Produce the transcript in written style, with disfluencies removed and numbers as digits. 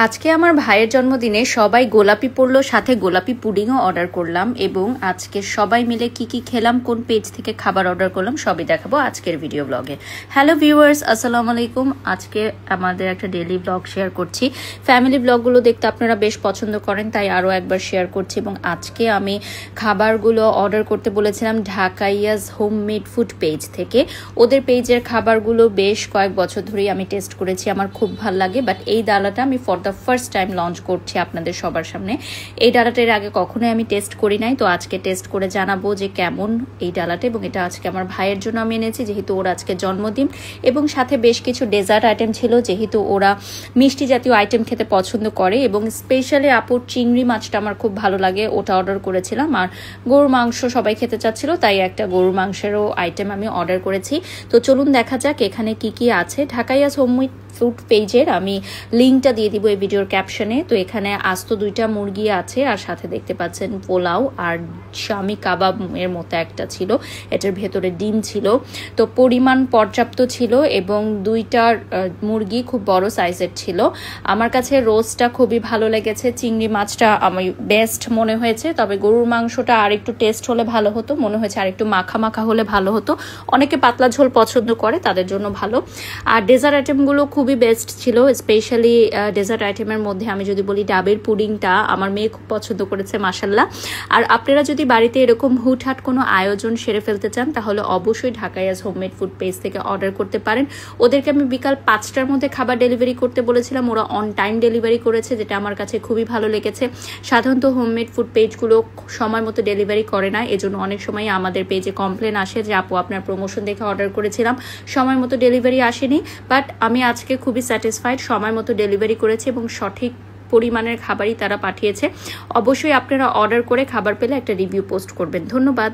আজকে আমার ভাইয়ের জন্মদিনে সবাই গোলাপি পড়লো, সাথে গোলাপি পুডিংও অর্ডার করলাম এবং আজকে সবাই মিলে কি কি খেলাম, কোন পেজ থেকে খাবার অর্ডার করলাম সবই দেখাবো আজকের ভিডিও ব্লগে। হ্যালো ভিউয়ার্স, আসসালামু আলাইকুম। আজকে আমাদের একটা ডেইলি ব্লগ শেয়ার করছি। ফ্যামিলি ব্লগগুলো দেখতে আপনারা বেশ পছন্দ করেন, তাই আরও একবার শেয়ার করছি। এবং আজকে আমি খাবারগুলো অর্ডার করতে বলেছিলাম ঢাকাইয়াজ হোমমেড ফুড পেজ থেকে। ওদের পেজের খাবারগুলো বেশ কয়েক বছর ধরেই আমি টেস্ট করেছি, আমার খুব ভালো লাগে। বাট এই ডালাটা আমি for the first time launch করছি আপনাদের সবার সামনে। এই ডালাটা এর আগে কখনোই আমি টেস্ট করি নাই, তো আজকে টেস্ট করে জানাবো যে কেমন এই ডালাটা। এবং এটা আজকে আমার ভাইয়ের জন্য আমি এনেছি, যেহেতু ওর আজকে জন্মদিন। এবং সাথে বেশ কিছু ডেজার্ট আইটেম ছিল, যেহেতু ওরা মিষ্টি জাতীয় আইটেম খেতে পছন্দ করে। এবং স্পেশালি আপুর চিংড়ি মাছটা আমার খুব ভালো লাগে, ওটা অর্ডার করেছিলাম। আর গরুর মাংস সবাই খেতে চাচ্ছিল, তাই একটা গরুর মাংসেরও আইটেম আমি অর্ডার করেছি। তো চলুন দেখা যাক এখানে কি কি আছে। ঢাকাইয়াজ হোমমেড ফুড পেজের আমি লিঙ্কটা দিয়ে দিব এই ভিডিওর ক্যাপশনে। তো এখানে আস্ত 2টা মুরগি আছে, আর সাথে দেখতে পাচ্ছেন পোলাও আর শামি কাবাব এর মতো একটা ছিল, এটার ভেতরে ডিম ছিল। তো পরিমাণ পর্যাপ্ত ছিল এবং 2টার মুরগি খুব বড় সাইজের ছিল। আমার কাছে রোস্টটা খুবই ভালো লেগেছে, চিংড়ি মাছটা আমার বেস্ট মনে হয়েছে। তবে গরুর মাংসটা আর একটু টেস্ট হলে ভালো হতো, মনে হয়েছে আর একটু মাখা মাখা হলে ভালো হতো। অনেকে পাতলা ঝোল পছন্দ করে, তাদের জন্য ভালো। আর ডেজার্ট আইটেমগুলো খুবই বেস্ট ছিল। স্পেশালি ডেজার্ট আইটেমের মধ্যে আমি যদি বলি ডাবের পুডিংটা আমার মেয়ে খুব পছন্দ করেছে, মাশাল্লাহ। আর আপনারা যদি বাড়িতে এরকম হুটহাট কোনো আয়োজন সেরে ফেলতে চান, তাহলে অবশ্যই ঢাকাইয়াজ হোমমেড ফুড পেজ থেকে অর্ডার করতে পারেন। ওদেরকে আমি বিকাল 5টার মধ্যে খাবার ডেলিভারি করতে বলেছিলাম, ওরা অন টাইম ডেলিভারি করেছে, যেটা আমার কাছে খুবই ভালো লেগেছে। সাধারণত হোমমেড ফুড পেজগুলো সময় মতো ডেলিভারি করে না, এজন্য অনেক সময় আমাদের পেজে কমপ্লেন আসে যে আপু আপনার প্রমোশন দেখে অর্ডার করেছিলাম, সময় মতো ডেলিভারি আসেনি। বাট আমি আজকে খুবই স্যাটিসফাইড, সময় মতো ডেলিভারি করেছে এবং সঠিক পরিমাণের খাবারই তারা পাঠিয়েছে। অবশ্যই আপনারা অর্ডার করে খাবার পেলে একটা রিভিউ পোস্ট করবেন। ধন্যবাদ।